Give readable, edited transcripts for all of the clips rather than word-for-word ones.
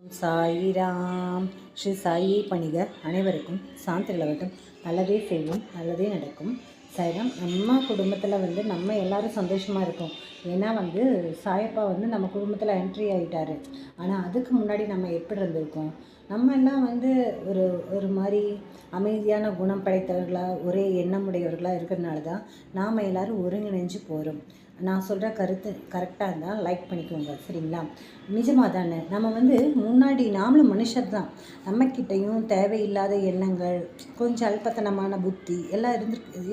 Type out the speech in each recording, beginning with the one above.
சாயிராம். ஸ்ரீ சாயி பணிகர் அனைவருக்கும் சாந்தி நிலவட்டும். நல்லதே செய்வோம், நல்லதே நடக்கும். சாயிராம். நம்ம குடும்பத்தில் நம்ம எல்லோரும் சந்தோஷமாக இருக்கோம். ஏன்னா சாயப்பா நம்ம குடும்பத்தில் என்ட்ரி ஆகிட்டாரு. ஆனால் அதுக்கு முன்னாடி நம்ம எப்படி இருந்திருக்கோம்? நம்ம எல்லாம் ஒரு ஒரு மாதிரி அமைதியான குணம் படைத்தவர்களாக, ஒரே எண்ணமுடையவர்களாக இருக்கிறதுனால தான் நாம் எல்லோரும் ஒருங்கிணைஞ்சு போகிறோம். நான் சொல்கிற கருத்து கரெக்டாக இருந்தால் லைக் பண்ணிக்கோங்க, சரிங்களா? நிஜமாக தானே. நம்ம முன்னாடி நாமளும் மனுஷர் தான். நம்மக்கிட்டையும் தேவையில்லாத எண்ணங்கள், கொஞ்சம் அல்பத்தனமான புத்தி எல்லாம்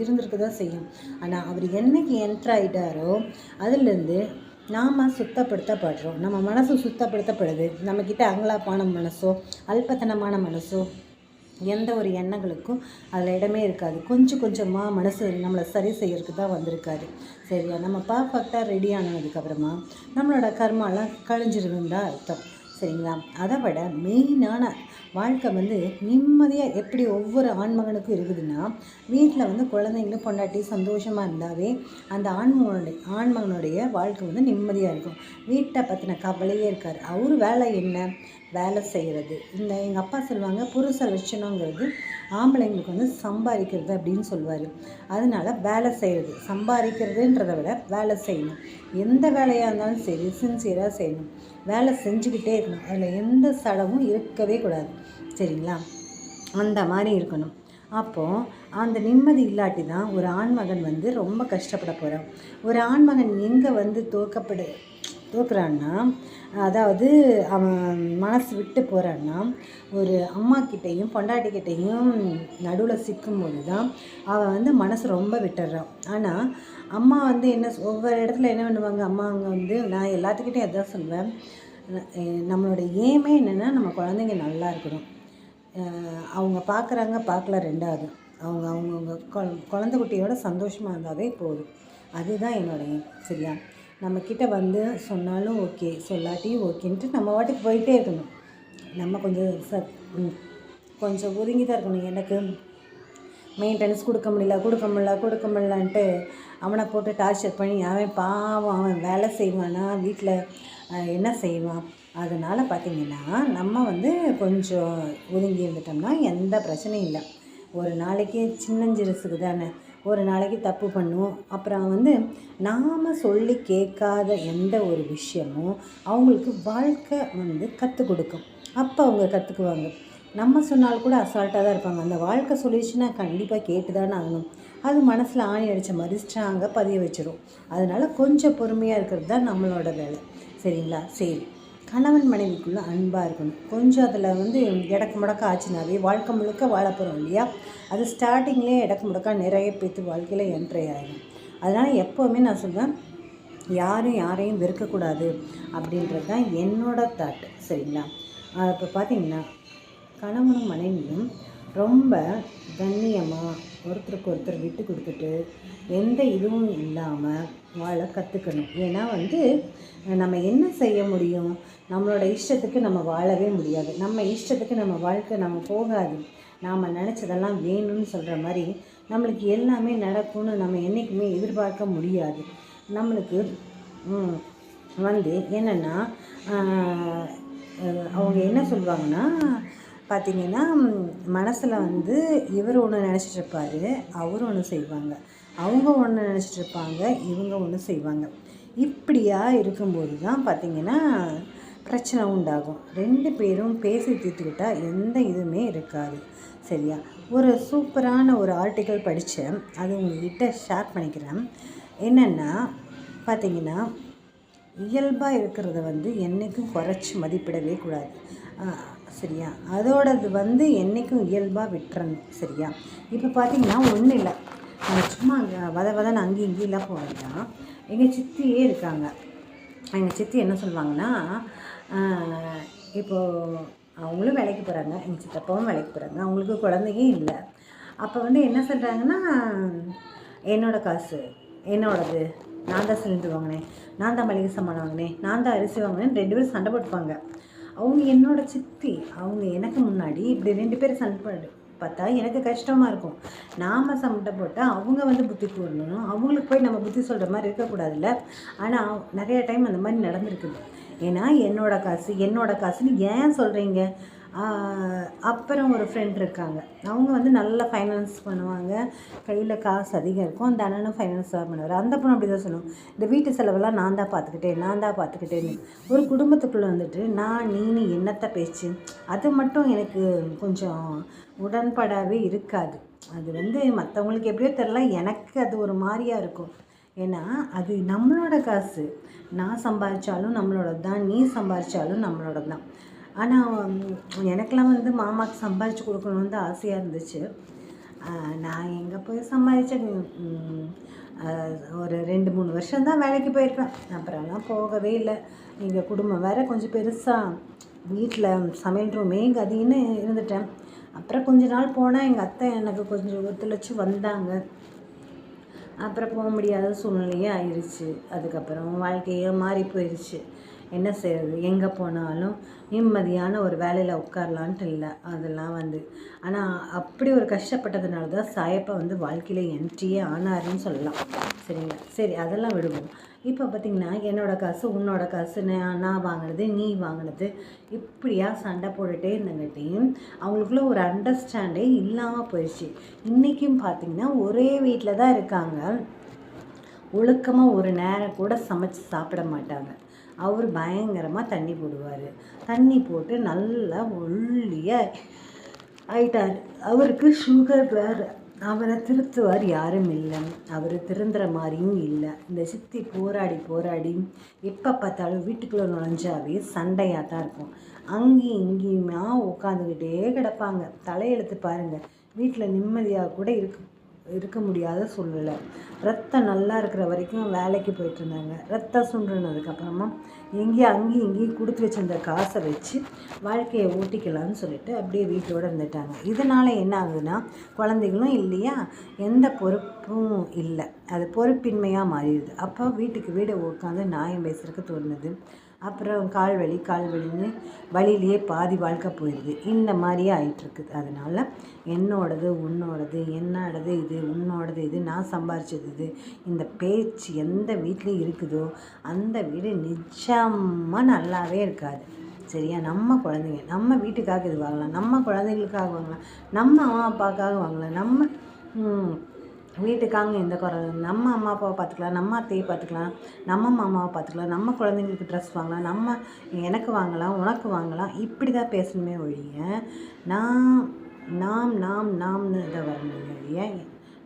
இருந்திருக்கு தான் செய்யும். ஆனால் அவர் என்னைக்கு என்ட்ராயிட்டாரோ அதுலேருந்து நாம் சுத்தப்படுத்தப்படுறோம். நம்ம மனசு சுத்தப்படுத்தப்படுது. நம்மக்கிட்ட அங்கலாப்பான மனசோ அல்பத்தனமான மனசோ எந்த ஒரு எண்ணங்களுக்கும் அதில் இடமே இருக்காது. கொஞ்சம் கொஞ்சமாக மனசு நம்மளை சரி செய்யறதுக்கு தான் வந்திருக்காரு. சரியா? நம்ம பர்ஃபெக்டாக ரெடி ஆனதுக்கப்புறமா நம்மளோட கர்மாலாம் கழிஞ்சிருந்தா அர்த்தம், சரிங்களா? அதை விட மெயினான வாழ்க்கை நிம்மதியாக எப்படி ஒவ்வொரு ஆண்மகனுக்கும் இருக்குதுன்னா, வீட்டில் குழந்தைங்களும் பொண்டாட்டி சந்தோஷமாக இருந்தாவே அந்த ஆண்மகனுடைய வாழ்க்கை நிம்மதியாக இருக்கும். வீட்டை பற்றின கவலையே இருக்காது. அவர் வேலை என்ன? வேலை செய்கிறது. எங்கள் அப்பா சொல்லுவாங்க, புருஷ லட்சணங்கிறது ஆம்பளைங்களுக்கு சம்பாதிக்கிறது அப்படின்னு சொல்லுவார். அதனால் வேலை செய்கிறது, சம்பாதிக்கிறதுன்றதை விட வேலை செய்யணும். எந்த வேலையாக இருந்தாலும் சரி சின்சியராக செய்யணும். வேலை செஞ்சுக்கிட்டே இருக்கணும். அதில் எந்த சடவும் இருக்கவே கூடாது, சரிங்களா? அந்த மாதிரி இருக்கணும். அப்போது அந்த நிம்மதி இல்லாட்டி தான் ஒரு ஆண்மகன் ரொம்ப கஷ்டப்பட போகிறான். ஒரு ஆண்மகன் எங்கே தோக்குறான்னா, அதாவது அவன் மனசு விட்டு போகிறான்னா, ஒரு அம்மாக்கிட்டேயும் பொண்டாட்டிக்கிட்டேயும் நடுவில் சிக்கும்போது தான் அவன் மனசு ரொம்ப விட்டுடுறான். ஆனால் அம்மா என்ன ஒவ்வொரு இடத்துல என்ன பண்ணுவாங்க, அம்மா அவங்க நான் எல்லாத்துக்கிட்டையும் அதான் சொல்வேன், நம்மளோட ஏமே என்னென்னா நம்ம குழந்தைங்க நல்லா இருக்கணும். அவங்க பார்க்குறாங்க பார்க்கல ரெண்டாவது, அவங்கவுங்க குழந்தை குட்டியோட சந்தோஷமாக இருந்தாவே போதும். அதுதான் என்னோட ஏம், சரியா? நம்மக்கிட்ட சொன்னாலும் ஓகே, சொல்லாட்டியும் ஓகேன்ட்டு நம்ம வாட்டுக்கு போயிட்டே இருக்கணும். நம்ம கொஞ்சம் ஒதுங்கி தான் இருக்கணும். எனக்கு மெயின்டெனன்ஸ் கொடுக்க முடியலன்ட்டு அவனை போட்டு டார்ச்சர் பண்ணி அவன் பாவம் அவன் வேலை செய்வானா, வீட்டில் என்ன செய்வான்? அதனால் பார்த்திங்கன்னா நம்ம கொஞ்சம் ஒதுங்கி இருந்துட்டோம்னா எந்த பிரச்சனையும் இல்லை. ஒரு நாளைக்கு சின்னஞ்சிறுசுக்கு தானே, ஒரு நாளைக்கு தப்பு பண்ணுவோம். அப்புறம் நாம் சொல்லி கேட்காத எந்த ஒரு விஷயமும் அவங்களுக்கு வாழ்க்கை கற்றுக் கொடுக்கும். அப்போ அவங்க கற்றுக்குவாங்க. நம்ம சொன்னால் கூட அசால்ட்டாக தான் இருப்பாங்க. அந்த வாழ்க்கை சொல்லிடுச்சுன்னா கண்டிப்பாக கேட்டு தானே ஆகணும். அது மனசில் ஆணி அடித்த மாதிரி ஸ்ட்ராங்காக பதிய வச்சிடும். அதனால் கொஞ்சம் பொறுமையாக இருக்கிறது தான் நம்மளோட வேலை, சரிங்களா? சரி, கணவன் மனைவிக்குள்ளே அன்பாக இருக்கணும். கொஞ்சம் அதில் இடக்கு முடக்க ஆச்சுனாவே வாழ்க்கை முழுக்க வாழ போகிறோம் இல்லையா? அது ஸ்டார்டிங்லேயே இடக்கு முடக்கா நிறைய பேத்து வாழ்க்கையில் என்ட்ரி ஆகிடும். அதனால் எப்போவுமே நான் சொல்வேன், யாரையும் வெறுக்கக்கூடாது அப்படின்றது தான் என்னோட தாட்டு, சரிங்களா? இப்போ பார்த்திங்கன்னா கணவனும் மனைவியும் ரொம்ப கண்ணியமாக ஒருத்தருக்கு ஒருத்தர் விட்டு கொடுத்துட்டு எந்த இதுவும் இல்லாமல் வாழ கற்றுக்கணும். ஏன்னா நம்ம என்ன செய்ய முடியும்? நம்மளோட இஷ்டத்துக்கு நம்ம வாழவே முடியாது. நம்ம இஷ்டத்துக்கு நம்ம வாழ்க்கை நம்ம போகாது. நாம் நினச்சதெல்லாம் வேணும்னு சொல்கிற மாதிரி நம்மளுக்கு எல்லாமே நடக்கும்னு நம்ம என்றைக்குமே எதிர்பார்க்க முடியாது. நம்மளுக்கு என்னென்னா அவங்க என்ன சொல்லுவாங்கன்னா, பார்த்திங்கன்னா மனசில் இவர் ஒன்று நினச்சிட்ருப்பார், அவர் ஒன்று செய்வாங்க. அவங்க ஒன்று நினச்சிட்ருப்பாங்க, இவங்க ஒன்று செய்வாங்க. இப்படியா இருக்கும்போது தான் பார்த்திங்கன்னா பிரச்சனை உண்டாகும். 2 பேரும் பேசி தீர்த்துக்கிட்டால் எந்த இதுவுமே இருக்காது, சரியா? ஒரு சூப்பரான ஒரு ஆர்டிக்கல் படித்தேன், அது உங்கள்கிட்ட ஷேர் பண்ணிக்கிறேன். என்னென்னா பார்த்திங்கன்னா, இயல்பாக இருக்கிறத என்றைக்கும் குறைச்சி மதிப்பிடவே கூடாது, சரியா? அதோடது என்றைக்கும் இயல்பாக விட்டுறணும், சரியா? இப்போ பார்த்திங்கன்னா ஒன்றும் இல்லை, நம்ம சும்மா வதன்னு அங்கேயும் இங்கேயெல்லாம் போனோம்னா, எங்கள் சித்தியே இருக்காங்க. எங்கள் சித்தி என்ன சொல்லுவாங்கன்னா, இப்போது அவங்களும் வேலைக்கு போகிறாங்க, எங்கள் சித்தப்பாவும் வேலைக்கு போகிறாங்க, அவங்களுக்கு குழந்தையே இல்லை. அப்போ என்ன சொல்கிறாங்கன்னா, என்னோடய காசு என்னோடது, நான் தான் சிலிண்டர் வாங்கினேன், நான் தான் மளிகை சாமான் வாங்கினேன், நான் தான் அரிசி வாங்கினேன், 2 பேரும் சண்டை போட்டுப்பாங்க. அவங்க என்னோடய சித்தி, அவங்க எனக்கு முன்னாடி இப்படி 2 பேரும் சண்டை பார்த்தா எனக்கு கஷ்டமாக இருக்கும். நாம் சண்டை போட்டால் அவங்க புத்தி கூறணும், அவங்களுக்கு போய் நம்ம புத்தி சொல்கிற மாதிரி இருக்கக்கூடாதுல்ல. ஆனால் நிறைய டைம் அந்த மாதிரி நடந்திருக்குது. ஏன்னா என்னோட காசுன்னு ஏன் சொல்கிறீங்க? அப்புறம் ஒரு ஃப்ரெண்ட் இருக்காங்க, அவங்க வந்து நல்லா ஃபைனான்ஸ் பண்ணுவாங்க, கையில் காசு அதிகம் இருக்கும். அந்த அண்ணனும் ஃபைனான்ஸ் தான் பண்ணுவார். அந்த பொண்ணு அப்படி தான் சொல்லுவோம், இந்த வீட்டு செலவெல்லாம் நான் தான் பார்த்துக்கிட்டேன்னு. ஒரு குடும்பத்துக்குள்ளே வந்துட்டு நீ என்னத்தை பேச்சு, அது மட்டும் எனக்கு கொஞ்சம் உடன்பாடாகவே இருக்காது. அது வந்து மற்றவங்களுக்கு எப்படியோ தெரில, எனக்கு அது ஒரு மாதிரியாக இருக்கும். ஏன்னா அது நம்மளோட காசு, நான் சம்பாதிச்சாலும் நம்மளோட தான், நீ சம்பாதிச்சாலும் நம்மளோட தான். ஆனால் எனக்கெலாம் வந்து மாமாவுக்கு சம்பாதிச்சு கொடுக்கணுன்னு தான் ஆசையாக இருந்துச்சு. நான் எங்கே போய் சம்பாதிச்சேன், ஒரு 2-3 வருஷம்தான் வேலைக்கு போயிருப்பேன், அப்புறம்லாம் போகவே இல்லை. எங்கள் குடும்பம் வேறு கொஞ்சம் பெருசாக, வீட்டில் சமையல் ரூமே கதின்னு இருந்துட்டேன். அப்புறம் கொஞ்ச நாள் போனால் எங்கள் அத்தை எனக்கு கொஞ்சம் ஒத்துழைச்சி வந்தாங்க. அப்புறம் போக முடியாத சூழ்நிலையே ஆயிடுச்சு. அதுக்கப்புறம் வாழ்க்கையே மாறி போயிடுச்சு. என்ன செய்கிறது, எங்கே போனாலும் நிம்மதியான ஒரு வேலையில் உட்காரலான்ட்டு இல்லை அதெல்லாம் வந்து. ஆனால் அப்படி ஒரு கஷ்டப்பட்டதுனால தான் சாயப்பா வந்து வாழ்க்கையில் என்ட்ரியே ஆனாருன்னு சொல்லலாம். சரிங்களா? சரி, அதெல்லாம் விடுவோம். இப்போ பார்த்திங்கன்னா என்னோடய காசு உன்னோட காசு, நான் வாங்கினது நீ வாங்கினது, இப்படியா சண்டை போட்டுகிட்டே இருந்தங்காட்டியும் அவங்களுக்குள்ள ஒரு அண்டர்ஸ்டாண்டே இல்லாமல் போயிடுச்சு. இன்றைக்கும் பார்த்திங்கன்னா ஒரே வீட்டில் தான் இருக்காங்க, ஒழுக்கமாக ஒரு நேரம் கூட சமைச்சு சாப்பிட மாட்டாங்க. அவர் பயங்கரமாக தண்ணி போடுவார், தண்ணி போட்டு நல்லா ஒல்லியாக ஆயிட்டார். அவருக்கு சுகர் வேறு, அவரை திருத்துவார் யாரும் இல்லை, அவர் திருந்துற மாதிரியும் இல்லை. இந்த சித்தி போராடி எப்போ பார்த்தாலும் வீட்டுக்குள்ளே நுழைஞ்சாவே சண்டையாக தான் இருக்கும். அங்கேயும் இங்கேயுமா உட்காந்துக்கிட்டே கிடப்பாங்க. தலையெழுத்து பாருங்கள், வீட்டில் நிம்மதியாக கூட இருக்க முடியாத சூழ்நிலை. ரத்தம் நல்லா இருக்கிற வரைக்கும் வேலைக்கு போயிட்டு இருந்தாங்க. ரத்தம் சுண்டுனதுக்கப்புறமா அங்கேயும் கொடுத்து வச்சிருந்த காசை வச்சு வாழ்க்கையை ஓட்டிக்கலாம்னு சொல்லிட்டு அப்படியே வீட்டோடு இருந்துட்டாங்க. இதனால் என்ன ஆகுதுன்னா, குழந்தைகளும் இல்லையா, எந்த பொறுப்பும் இல்லை, அது பொறுப்பின்மையாக மாறிடுது. அப்போ வீட்டுக்கு வீடு உட்காந்து நியாயம் பேசுறதுக்கு தோணுது. அப்புறம் கால்வலின்னு வழியிலேயே பாதி வாழ்க்கை போயிடுது. இந்த மாதிரியே ஆகிட்டுருக்குது. அதனால் என்னோடது உன்னோடது, என்னோடது இது உன்னோடது இது, நான் சம்பாரிச்சது இது, இந்த பேச்சு எந்த வீட்லேயும் இருக்குதோ அந்த வீடு நிச்சயமாக நல்லாவே இருக்காது. சரியா? நம்ம குழந்தைங்க நம்ம வீட்டுக்காக இது வாங்கலாம், நம்ம குழந்தைங்களுக்காக வாங்கலாம், நம்ம அம்மா அப்பாவுக்காக வாங்கலாம், நம்ம வீட்டுக்காக எந்த குறை, நம்ம அம்மா அப்பாவை பார்த்துக்கலாம், நம்ம அத்தையை பார்த்துக்கலாம், நம்ம மாமாவை பார்த்துக்கலாம், நம்ம குழந்தைங்களுக்கு ட்ரெஸ் வாங்கலாம், நம்ம எனக்கு வாங்கலாம், உனக்கு வாங்கலாம், இப்படி தான் பேசணுமே ஒழிய நாம்னு இதை வரணும் ஒழிய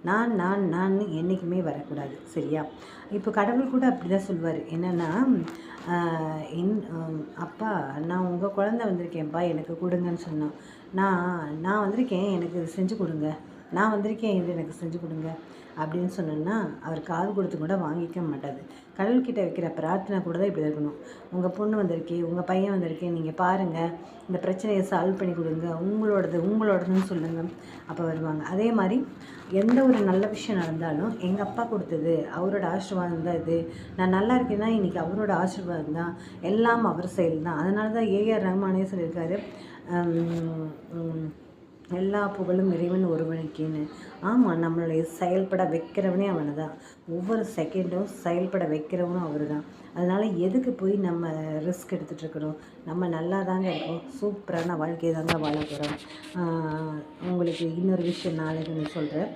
நான் என்றைக்குமே வரக்கூடாது. சரியா? இப்போ கடவுள் கூட அப்படி தான் சொல்லுவார். என்னென்னா, அப்பா நான் உங்கள் குழந்தை வந்திருக்கேன்ப்பா, எனக்கு கொடுங்கன்னு சொன்னான். நான் வந்திருக்கேன், எனக்கு இது செஞ்சு கொடுங்க, நான் வந்திருக்கேன், இது எனக்கு செஞ்சு கொடுங்க அப்படின்னு சொன்னோன்னா அவர் காது கொடுத்து கூட வாங்கிக்க மாட்டாது. கடவுள்கிட்ட வைக்கிற பிரார்த்தனை கூட தான் இப்படி இருக்கணும். உங்கள் பொண்ணு வந்திருக்கே, உங்கள் பையன் வந்திருக்கே, நீங்கள் பாருங்கள், இந்த பிரச்சனையை சால்வ் பண்ணி கொடுங்க, உங்களோடதுன்னு சொல்லுங்கள், அப்போ வருவாங்க. அதே மாதிரி எந்த ஒரு நல்ல விஷயம் நடந்தாலும் எங்கள் அப்பா கொடுத்தது, அவரோட ஆசீர்வாதம் தான் இது, நான் நல்லா இருக்கேன்னா இன்றைக்கி அவரோட ஆசீர்வாதம் தான், எல்லாம் அவர் செயல் தான். அதனால தான் ஏஆர் ரஹ்மானே சொல்லியிருக்காரு, எல்லா புகழும் இறைவன் ஒருவனுக்கேன்னு. ஆமாம், நம்மளுடைய செயல்பட வைக்கிறவனே அவனை தான், ஒவ்வொரு செகண்டும் செயல்பட வைக்கிறவனும் அவர் தான். அதனால் எதுக்கு போய் நம்ம ரிஸ்க் எடுத்துகிட்ருக்கணும்? நம்ம நல்லா தாங்க இருக்கோம், சூப்பரான வாழ்க்கையை தாங்க வாழ போகிறோம். உங்களுக்கு இன்னொரு விஷயம் நாளைக்கு நான் சொல்கிறேன்.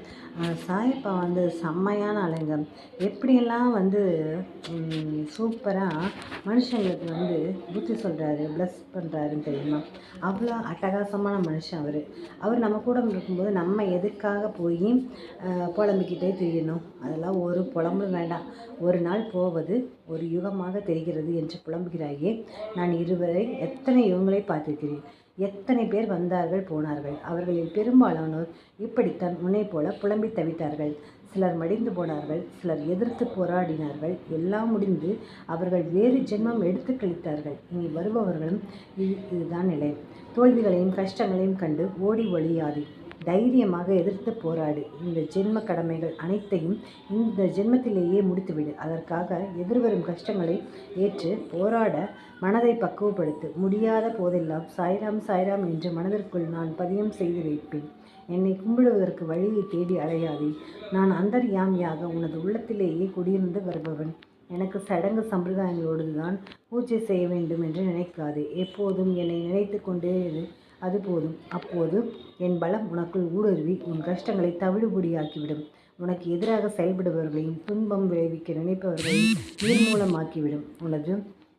சாயப்பா வந்து செம்மையான ஆளுங்க, எப்படியெல்லாம் வந்து சூப்பராக மனுஷங்களுக்கு வந்து புத்தி சொல்கிறாரு, ப்ளஸ் பண்ணுறாருன்னு தெரியுமா? அவ்வளோ அட்டகாசமான மனுஷன் அவர் நம்ம கூட இருக்கும்போது நம்ம எதுக்காக போய் புலம்பிக்கிட்டே தெரியணும்? அதெல்லாம் ஒரு புலம்பும் வேண்டாம். ஒரு நாள் போவது ஒரு யுகமாக தெரிகிறது என்று புலம்புகிறாயே, நான் எத்தனை யுகங்களை பார்த்திருக்கிறேன், எத்தனை பேர் வந்தார்கள் போனார்கள், அவர்களில் பெரும்பாலானோர் இப்படித்தான் உன்னை போல புலம்பி தவித்தார்கள். சிலர் மடிந்து போனார்கள், சிலர் எதிர்த்து போராடினார்கள், எல்லாம் முடிந்து அவர்கள் வேறு ஜென்மம் எடுத்து கழித்தார்கள். இனி வருபவர்களும் இதுதான் நிலை. தோல்விகளையும் கஷ்டங்களையும் கண்டு ஓடி ஒழியாதே, தைரியமாக எதிர்த்து போராடு. இந்த ஜென்ம கடமைகள் அனைத்தையும் இந்த ஜென்மத்திலேயே முடித்துவிடு. அதற்காக எதிர்வரும் கஷ்டங்களை ஏற்று போராட மனதை பக்குவப்படுத்து. முடியாத போதெல்லாம் சாய்ராம் சாய்ராம் என்று மனதிற்குள் நான் பதியம் செய்து வைப்பேன். என்னை கும்பிடுவதற்கு வழியை தேடி அலையாதே. நான் அந்தர்யாமியாக உனது உள்ளத்திலேயே குடியிருந்து வருபவன். எனக்கு சடங்கு சம்பிரதாயங்களோடு தான் பூஜை செய்ய வேண்டும் என்று நினைக்காதே. எப்போதும் என்னை நினைத்து கொண்டே இரு, அது போதும். அப்போது என் பலம் உனக்குள் ஊடுருவி உன் கஷ்டங்களை தவிடுபொடியாக்கிவிடும். உனக்கு எதிராக செயல்படுபவர்களையும் துன்பம் விளைவிக்க நினைப்பவர்களையும் நிர்மூலமாக்கிவிடும். உனது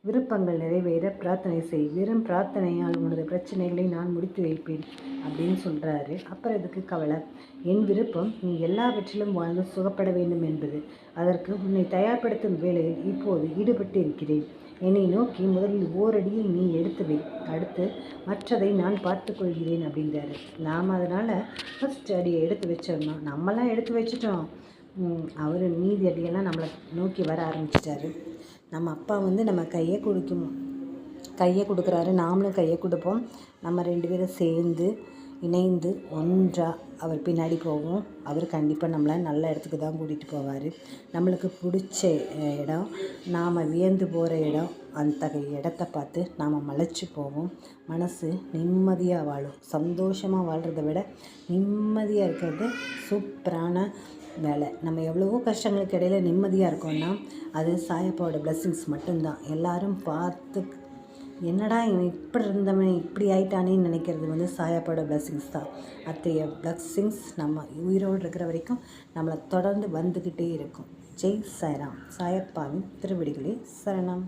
விருப்பங்கள் நிறைவேற பிரார்த்தனை செய். வெறும் பிரார்த்தனையால் உனது பிரச்சனைகளை நான் முடித்து வைப்பேன் அப்படின்னு சொல்கிறாரு. அப்புறம் எதுக்கு கவலை? என் விருப்பம் நீ எல்லாவற்றிலும் வாழ்ந்து சுகப்பட வேண்டும் என்பது. அதற்கு உன்னை தயார்படுத்தும் வேலையில் இப்போது ஈடுபட்டு இருக்கிறேன். என்னை நோக்கி முதலில் ஓரடியை நீ எடுத்து வை, அடுத்து மற்றதை நான் பார்த்து கொள்கிறேன் அப்படிங்கிறாரு. நாம் அதனால் ஃபஸ்ட் அடியை எடுத்து வச்சிடணும். நம்மளாம் எடுத்து வச்சிட்டோம், அவர் மீதி அடியெல்லாம் நம்மளை நோக்கி வர ஆரம்பிச்சிட்டாரு. நம்ம அப்பா வந்து நம்ம கையை கொடுக்குறாரு, நாமளும் கையை கொடுப்போம். நம்ம 2 பேரும் சேர்ந்து இணைந்து ஒன்றாக அவர் பின்னாடி போவோம். அவர் கண்டிப்பாக நம்மளை நல்ல இடத்துக்கு தான் கூட்டிகிட்டு போவார். நம்மளுக்கு பிடிச்ச இடம், நாம் வியந்து போகிற இடம், அந்த இடத்த பார்த்து நாம் மலைச்சு போவோம். மனசு நிம்மதியாக வாழும். சந்தோஷமாக வாழ்கிறத விட நிம்மதியாக இருக்கிறது சூப்பரான வேலை. நம்ம எவ்வளவோ கஷ்டங்களுக்கு இடையில நிம்மதியாக இருக்கோம்னா அது சாயப்பாவோட பிளெஸ்ஸிங்ஸ் மட்டும்தான். எல்லாரும் பார்த்து என்னடா இவன் இப்படி இருந்தவன் இப்படி ஆயிட்டானேன்னு நினைக்கிறது வந்து சாயப்பாவோட பிளெஸ்ஸிங்ஸ் தான். அத்தைய பிளெஸ்ஸிங்ஸ் நம்ம உயிரோடு இருக்கிற வரைக்கும் நம்மளை தொடர்ந்து வந்துக்கிட்டே இருக்கும். ஜெய் சாய்ராம். சாயப்பாவின் திருவடிகளே சரணம்.